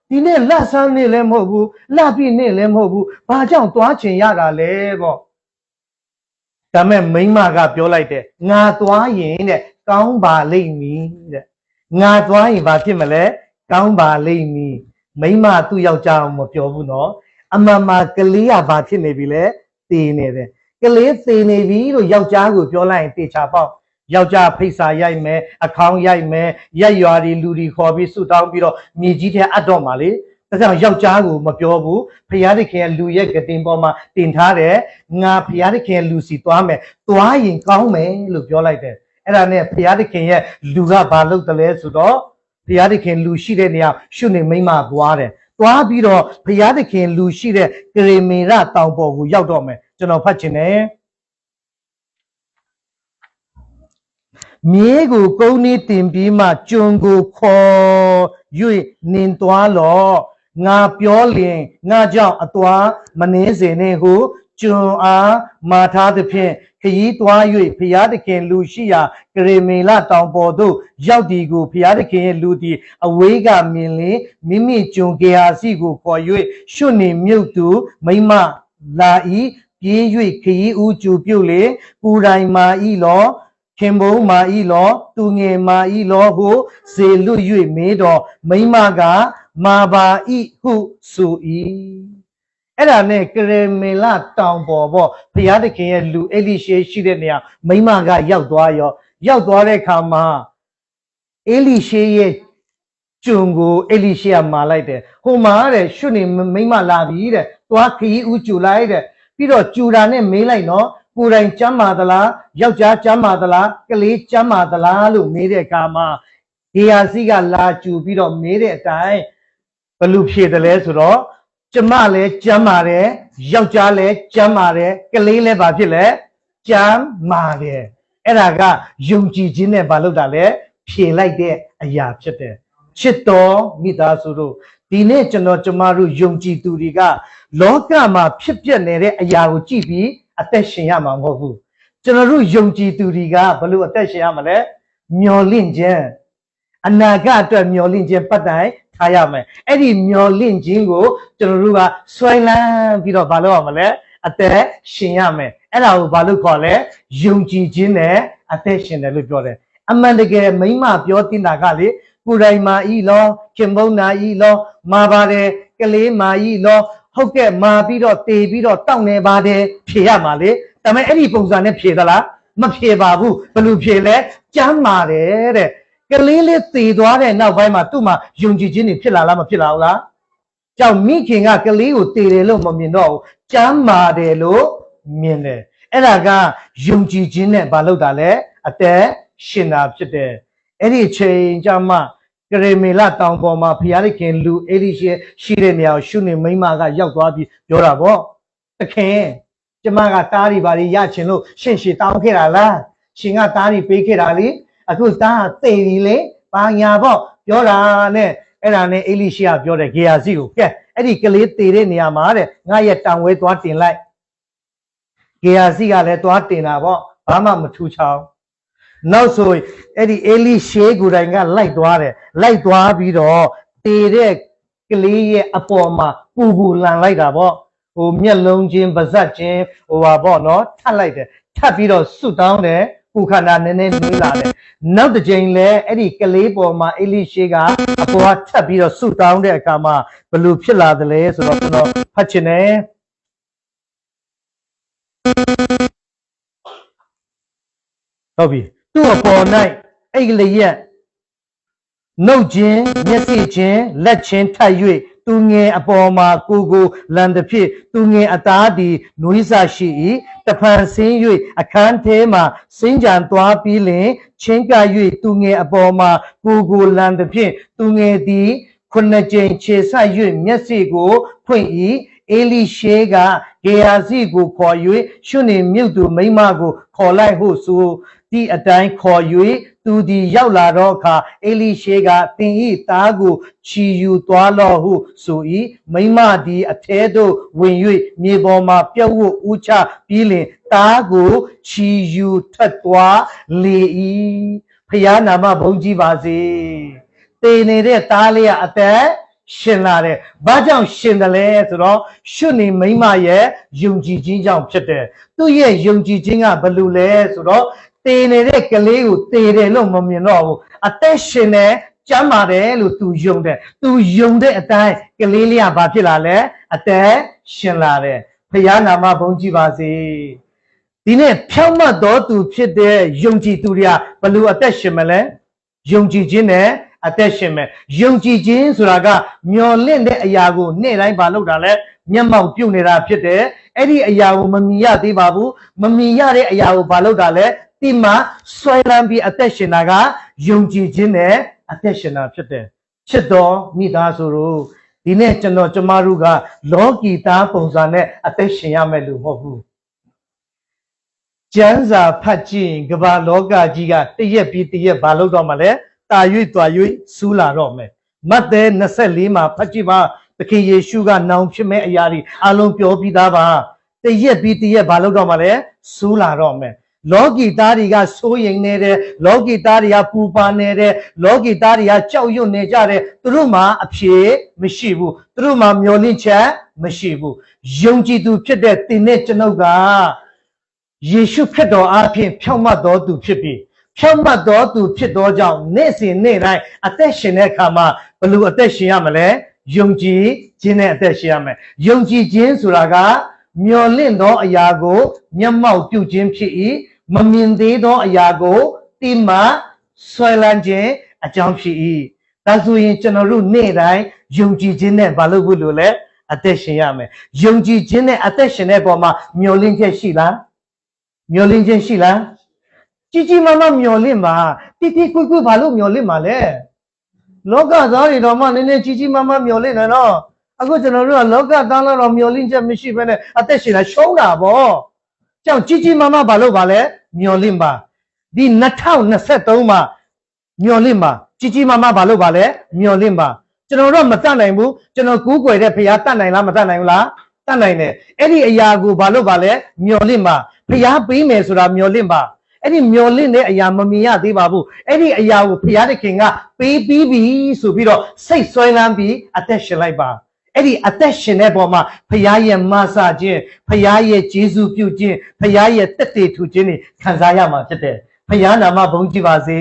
ဒီနေ့လက်ဆန်းနေလည်းမဟုတ်ဘူးလှပြည့်နေလည်းမဟုတ်ဘူးဘာကြောင့်သွားချင်ရတာလဲပေါ့ ဒါမဲ့မိမကပြောလိုက်တယ်ငါသွားရင်တဲ့ကောင်းပါလိမ့်မည်တဲ့ငါသွားရင်ဘာဖြစ်မလဲကောင်းပါလိမ့်မည်မိမသူ့ယောက်ျားအောင်မပြောဘူးနော်အမှန်မှကလေးကဘာဖြစ်နေပြီလဲသေနေတယ်ကလေးသေနေပြီလို့ယောက်ျားကိုပြောလိုက်ရင်တေချာပေါက်ယောက်ျားဖိတ်စာရိုက်မယ်အခေါင်းရိုက်မယ်ရက်ရွာတွေလူတွေခေါ်ပြီးဆုတောင်းပြီးတော့မြေကြီးထဲအပ်တော့မှာလေဒါကြောင့်ယောက်ျားကိုမပြောဘူးဖယားသခင်လူရဲ့ကတင်ပေါ်မှာတင်ထားတယ်ငါဖယားသခင်လူစီသွားမယ်သွားရင်ကောင်းမယ်လို့ပြောလိုက်တယ်အဲ့ဒါနဲ့ဖယားသခင်ရဲ့လူကဘာလုပ်တယ်လဲဆိုတော့ဖယားသခင်လူရှိတဲ့နေရာရှုနေမိမသွားတယ်သွားပြီးတော့ဖယားသခင်လူရှိတဲ့ကရေမေရတောင်ပေါ်ကိုရောက်တော့မယ်ကျွန်တော်ဖတ်ချင်တယ်မြေကိုကုန်းနေတင်ပြီးမှကျွန်ကိုခေါ်၍နင်သွားလော့ငါပြောလင်ငါကြောင့်အသွားမနှင်းစေနဲ့ဟုကျွန်အားမာထားသဖြင့်ခရီးသွား၍ဖျားသခင်လူရှိရာကရေမေလတောင်ပေါ်သို့ရောက်ဒီကိုဖျားသခင်ရဲ့လူသည်အဝေးကမြင်လေမိမိကျွန်ကေဟာစီကိုခေါ်၍ရှုနေမြုပ်သူမိမလာဤပြေး၍ခရီးဦးကျူပြုတ်လေပူတိုင်မာဤလောခင်ဘုံမာဤလောသူငယ်မာဤလောဟုစေလွတ်၍မေးတော်မိမကမာပါဤဟုဆို၏အဲ့ဒါနဲ့ကရေမေလတောင်ပေါ်ပေါ့ဘုရားသခင်ရဲ့လူအေလိရှေရှိတဲ့နေရာမိမကရောက်သွားရောရောက်သွားတဲ့အခါမှာအေလိရှေရဲ့ကျွန်ကိုအေလိရှေကမာလိုက်တယ်ဟိုမှာတဲ့ရှုနေမိမလာပြီတဲ့သွားခီးဦးကျူလိုက်တဲ့ပြီးတော့ကျူတာနဲ့မေးလိုက်နော်ကိုယ်တိုင်ကျမ်းမာသလားယောက်ျားကျမ်းမာသလားကလေးကျမ်းမာသလားလို့မေးတဲ့အခါမှာဂေဟာစီကလာကျူပြီးတော့မေးတဲ့အတိုင်းဘလို့ဖြေတယ်လဲဆိုတော့ကျမလည်းကျမ်းမာတယ်ယောက်ျားလည်းကျမ်းမာတယ်ကလေးလည်းဘာဖြစ်လဲကျမ်းမာတယ်အဲ့ဒါကယုံကြည်ခြင်းနဲ့ဘာလို့တာလဲဖြေလိုက်တဲ့အရာဖြစ်တယ်ချစ်တော်မိသားစုတို့ဒီနေ့ကျမတို့ယုံကြည်သူတွေကလောကမှာဖြစ်ပျက်နေတဲ့အရာကိုကြည့်ပြီးအသက်ရှင်ရမှာမဟုတ်ဘူးကျွန်တော်တို့ယုံကြည်သူတွေကဘလို့အသက်ရှင်ရမှာလဲမျော်လင့်ခြင်းအနာဂတ်အတွက်မျော်လင့်ခြင်းပတ်တိုင်ထားရမယ်အဲ့ဒီမျော်လင့်ခြင်းကိုကျွန်တော်တို့ကဆွဲလန်းပြီးတော့ဘာလုပ်ရမလဲအသက်ရှင်ရမယ်အဲ့ဒါကိုဘာလို့ခေါ်လဲယုံကြည်ခြင်းနဲ့အသက်ရှင်တယ်လို့ပြောတယ်အမှန်တကယ်မိမပြောတင်တာကလေကိုယ်တိုင်မာဤလောခင်ဘုံနာဤလောမာပါတယ်ကလေးမာဤလောဟုတ်ကဲ့မာပြီးတော့တေပြီးတော့တောက်နေပါတယ်ဖြေရမှာလေဒါပေမဲ့အဲ့ဒီပုံစံနဲ့ဖြေသလားမဖြေပါဘူးဘယ်လိုဖြေလဲကျမ်းမာတယ်တဲ့ကလေးလေးသေသွားတဲ့နောက်ပိုင်းမှာသူ့မှာယုံကြည်ခြင်းတွေဖြစ်လာလားမဖြစ်လာဘူးလားကြောင့်မိခင်ကကလေးကိုသေတယ်လို့မမြင်တော့ဘူးကျမ်းမာတယ်လို့မြင်တယ်အဲ့ဒါကယုံကြည်ခြင်းနဲ့ဘာလို့တာလဲအသက်ရှင်တာဖြစ်တယ်အဲ့ဒီချိန်ကျမှကရေမေလတောင်ပေါ်မှာဘုရားသခင်လူအေလိရှေရှိတဲ့နေရာကိုရှုနေမိမကရောက်သွားပြီးပြောတာပေါ့တခင်ကျမကတားရီပါရီရချင်လို့ရှင်ရှေတောင်းခဲ့တာလားရှင်ကတားရီပေးခဲ့တာလေအခုတားသေပြီလေဘာညာပေါ့ပြောတာနဲ့အဲ့ဒါနဲ့အေလိရှေကပြောတယ်ဂေဟာစီကိုကဲအဲ့ဒီကလေးသေတဲ့နေရာမှာတဲ့ငါရဲ့တံဝဲသွားတင်လိုက်ဂေဟာစီကလည်းသွားတင်တာပေါ့ဘာမှမထူချောင်းနောက်ဆိုအဲ့ဒီအေလိရှေကိုယ်တိုင်ကလိုက်သွားတယ်လိုက်သွားပြီးတော့တေတဲ့ကလေးရဲ့အပေါ်မှာပူပူလန်လိုက်တာပေါ့ဟိုမျက်လုံးချင်းပါးစပ်ချင်းဟိုပါပေါ့နော်ထပ်လိုက်တယ်ထပ်ပြီးတော့စွတ်တောင်းတယ်ပူခန္ဓာနည်းနည်းနှွေးလာတယ်နောက်တစ်ချိန်လဲအဲ့ဒီကလေးပေါ်မှာအေလိရှေကအပေါ်ကထပ်ပြီးတော့စွတ်တောင်းတဲ့အခါမှာဘယ်လိုဖြစ်လာသလဲဆိုတော့ကျွန်တော်ဖတ်ချင်တယ်ဟုတ်ပြီသူ့အပေါ်၌အဲ့ကလေးရဲ့နှုတ်ခြင်းမျက်စိချင်းလက်ချင်းထပ်၍သူငယ်အပေါ်မှာကိုလန်သည်ဖြစ်သူငယ်အသားသည်နွေးစာရှိ၏တဖန်ဆင်း၍အခန်းထဲမှစင်ကြံသွားပြီးလင်ချင်းက၍သူငယ်အပေါ်မှာကိုလန်သည်ဖြစ်သူငယ်သည်ခုနှစ်ကြိမ်ခြေဆပ်၍မျက်စိကိုဖွင့်၏အေလိရှေကဂေဟာစီကိုခေါ်၍ရှုနေမြုပ်သူမိမကိုခေါ်လိုက်ဟုဆိုဒီအတိုင်းခေါ်၍သူသည်ရောက်လာတော့အခါအေလိရှေကသင်၏သားကိုချီယူသွားလော့ဟုဆို၏မိမသည်အထဲသို့ဝင်၍မြေပေါ်မှပြုတ်ဝဦးချပြီးလင်သားကိုချီယူထွက်သွားလေ၏ဖျားနာမဘုန်းကြီးပါစေတေနေတဲ့သားလေးကအသက် ရှင်လာတယ်ဘာကြောင့်ရှင်တယ်လဲဆိုတော့ရှုနေမိမရဲ့ယုံကြည်ခြင်းကြောင့်ဖြစ်တယ်သူ့ရဲ့ယုံကြည်ခြင်းကဘယ်လိုလဲဆိုတော့တေနေတဲ့ကလေးကိုတေတယ်လို့မမြင်တော့ဘူးအသက်ရှင်တယ်ကျမ်းပါတယ်လို့သူယုံတယ်သူယုံတဲ့အတိုင်းကလေးလေးကဘာဖြစ်လာလဲအသက်ရှင်လာတယ်ဖခင်နာမဘုန်းကြီးပါစေဒီနေ့ဖြောင့်မတ်တော်သူဖြစ်တဲ့ယုံကြည်သူတွေကဘယ်လိုအသက်ရှင်မလဲယုံကြည်ခြင်းနဲ့အသက်ရှင်မယ်ယုံကြည်ခြင်းဆိုတာကမျော်လင့်တဲ့အရာကိုနေ့တိုင်းမလုပ်တာလဲမျက်မှောက်ပြုတ်နေတာဖြစ်တယ်အဲ့ဒီအရာကိုမမြင်ရသေးပါဘူးမမြင်ရတဲ့အရာကိုမလုပ်တာလဲဒီမှာဆွဲလန်းပြီးအသက်ရှင်တာကယုံကြည်ခြင်းနဲ့အသက်ရှင်တာဖြစ်တယ်ချစ်တော်မိသားစုတို့ဒီနေ့ကျမတို့ကလောကီသားပုံစံနဲ့အသက်ရှင်ရမယ်လို့မဟုတ်ဘူးကျမ်းစာဖတ်ကြည့်ကမ္ဘာလောကကြီးကတရက်ပြီးတရက်ဘာလုပ်တော့မှလဲတာ၍တွာ၍စူးလာတော့မယ်မဿဲ24မှာဖတ်ကြည့်ပါသခင်ယေရှုကနောင်ဖြစ်မဲ့အရာတွေအလုံးပြောပြီးသားပါတရက်ပြီးတရက်ဘာလုပ်တော့မှလဲစူးလာတော့မယ်လောကီသားတွေကစိုးရိမ်နေတယ်လောကီသားတွေကပူပန်နေတယ်လောကီသားတွေကကြောက်ရွံ့နေကြတယ်သူတို့မှာအဖြေမရှိဘူးသူတို့မှာမျှော်လင့်ချက်မရှိဘူးယုံကြည်သူဖြစ်တဲ့သင်နဲ့ကျွန်ုပ်ကယေရှုခရစ်တော်အားဖြင့်ဖြောင့်မတ်တော်သူဖြစ်ပြီးဖြောင့်မတ်တော်သူဖြစ်သောကြောင့်နေ့စဉ်နေ့တိုင်းအသက်ရှင်တဲ့အခါမှာဘယ်လိုအသက်ရှင်ရမလဲယုံကြည်ခြင်းနဲ့အသက်ရှင်ရမယ်ယုံကြည်ခြင်းဆိုတာကမျော်လင့်သောအရာကိုမျက်မှောက်ပြုခြင်းဖြစ်၏မမြင်သေးသောအရာကိုတိမှဆွဲလန်းခြင်းအကြောင်းဖြစ်၏ဒါဆိုရင်ကျွန်တော်တို့နေ့တိုင်းယုံကြည်ခြင်းနဲ့မလုပ်ဘူးလို့လဲအသက်ရှင်ရမယ်ယုံကြည်ခြင်းနဲ့အသက်ရှင်တဲ့ပုံမှာမျော်လင့်ချက်ရှိလားမျော်လင့်ခြင်းရှိလားကြီးကြီးမားမားမျော်လင့်ပါတိတိကွကွဘာလို့မျော်လင့်မှာလဲလောကသားတွေတော့မှနည်းနည်းကြီးကြီးမားမားမျော်လင့်နေတော့အခုကျွန်တော်တို့ကလောကသားတော့မျော်လင့်ချက်မရှိဘဲနဲ့အသက်ရှင်တာရှုံးတာပေါ့ကြောင့်ကြီးကြီးမားမားဘာလို့ပါလဲမျော်လင့်ပါဒီ2023မှာမျော်လင့်ပါကြီးကြီးမားမားဘာလို့ပါလဲမျော်လင့်ပါကျွန်တော်တို့မတတ်နိုင်ဘူးကျွန်တော်ကူးကွယ်တဲ့ဖရားတတ်နိုင်လားမတတ်နိုင်ဘူးလားတတ်နိုင်တယ်အဲ့ဒီအရာကိုဘာလို့ပါလဲမျော်လင့်ပါဖရားပေးမယ်ဆိုတာမျော်လင့်ပါအဲ့ဒီမျော်လင့်တဲ့အရာမမြင်ရသေးပါဘူးအဲ့ဒီအရာကိုဖရားသခင်ကပေးပြီးပြီဆိုပြီးတော့စိတ်ဆွဲလန်းပြီးအသက်ရှင်လိုက်ပါအဲ့ဒီအသက်ရှင်တဲ့ပေါ်မှာဖရားရဲ့မဆာခြင်းဖရားရဲ့ကျေးဇူးပြုခြင်းဖရားရဲ့တက်တည်ထူခြင်းတွေခံစားရမှာဖြစ်တယ်ဖရားနာမဘုန်းကြီးပါစေ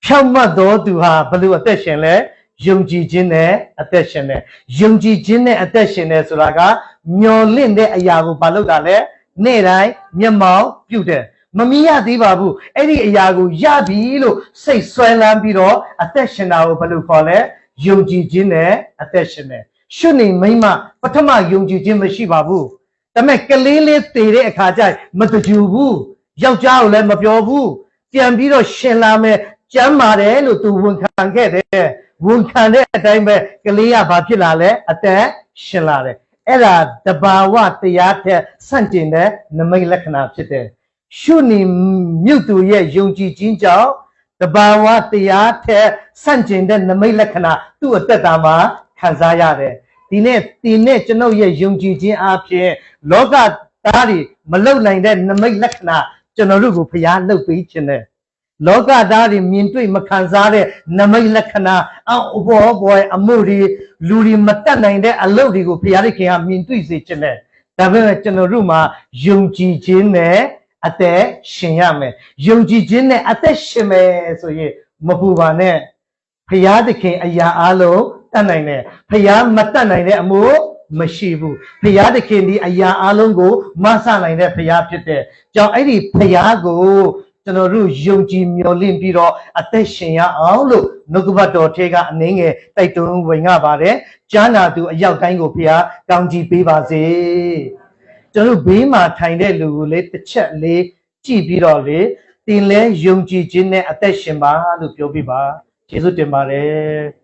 ဖြောင့်မတ်တော်သူဟာဘယ်လိုအသက်ရှင်လဲယုံကြည်ခြင်းနဲ့အသက်ရှင်တယ်ယုံကြည်ခြင်းနဲ့အသက်ရှင်တယ်ဆိုတာကမျော်လင့်တဲ့အရာကိုမလုပ်တာလဲနေ့တိုင်းမျက်မှောက်ပြုတယ်မမြင်ရသေးပါဘူးအဲ့ဒီအရာကိုရပြီလို့စိတ်ဆွဲလန်းပြီးတော့အသက်ရှင်တာကိုဘယ်လိုခေါ်လဲယုံကြည်ခြင်းနဲ့အသက်ရှင်တယ်ရှုနေမိမပထမယုံကြည်ခြင်းမရှိပါဘူးဒါပေမဲ့ကလေးလေးတည်တဲ့အခါကျမတကြူဘူးယောက်ျားကိုလည်းမပြောဘူးပြန်ပြီးတော့ရှင်လာမယ်ကျမ်းပါတယ်လို့သူဝန်ခံခဲ့တယ်ဝန်ခံတဲ့အတိုင်းပဲကလေးကဘာဖြစ်လာလဲအသက်ရှင်လာတယ်အဲ့ဒါတဘာဝတရားထက်ဆန့်ကျင်တဲ့နမိတ်လက္ခဏာဖြစ်တယ်ရှုနေမြုပ်သူရဲ့ယုံကြည်ခြင်းကြောင့်တဘာဝတရားထက်ဆန့်ကျင်တဲ့နမိတ်လက္ခဏာသူ့အသက်တာမှာခံစားရတယ်ဒီနေ့ကျွန်ုပ်ရဲ့ယုံကြည်ခြင်းအပြင်လောကသားတွေမလုံနိုင်တဲ့နမိတ်လက္ခဏာကျွန်တော်တို့ကိုဖျားလှုပ်ပေးခြင်းနဲ့လောကသားတွေမြင်တွေ့မခံစားတဲ့နမိတ်လက္ခဏာအဘောအမှုတွေလူတွေမတတ်နိုင်တဲ့အလုပ်တွေကိုဖျားခင်ကမြင်တွေ့စေခြင်းနဲ့ဒါပေမဲ့ကျွန်တော်တို့မှာယုံကြည်ခြင်းနဲ့အသက်ရှင်ရမယ်ယုံကြည်ခြင်းနဲ့အသက်ရှင်မယ်ဆိုရင်မပူပါနဲ့ဖျားသခင်အရာအလုံးတတ်နိုင်တယ်ဖျားမတတ်နိုင်တဲ့အမှုမရှိဘူးဖျားသခင်ဒီအရာအလုံးကိုမဆနိုင်တဲ့ဖျားဖြစ်တဲ့ကြောင့်အဲ့ဒီဖျားကိုကျွန်တော်တို့ယုံကြည်မျှော်လင့်ပြီးတော့အသက်ရှင်ရအောင်လို့နှုတ်ကပတ်တော်ထဲကအနည်းငယ်တိုက်တွန်းဝင်ရပါတယ်ကြားနာသူအရောက်တိုင်းကိုဖျားကောင်းချီးပေးပါစေကျွန်တော်ဘေးမှာထိုင်တဲ့လူကိုလေတစ်ချက်လေးကြည့်ပြီးတော့လေတင်လဲယုံကြည်ခြင်းနဲ့အသက်ရှင်ပါလို့ပြောပြပါကျေးဇူးတင်ပါတယ်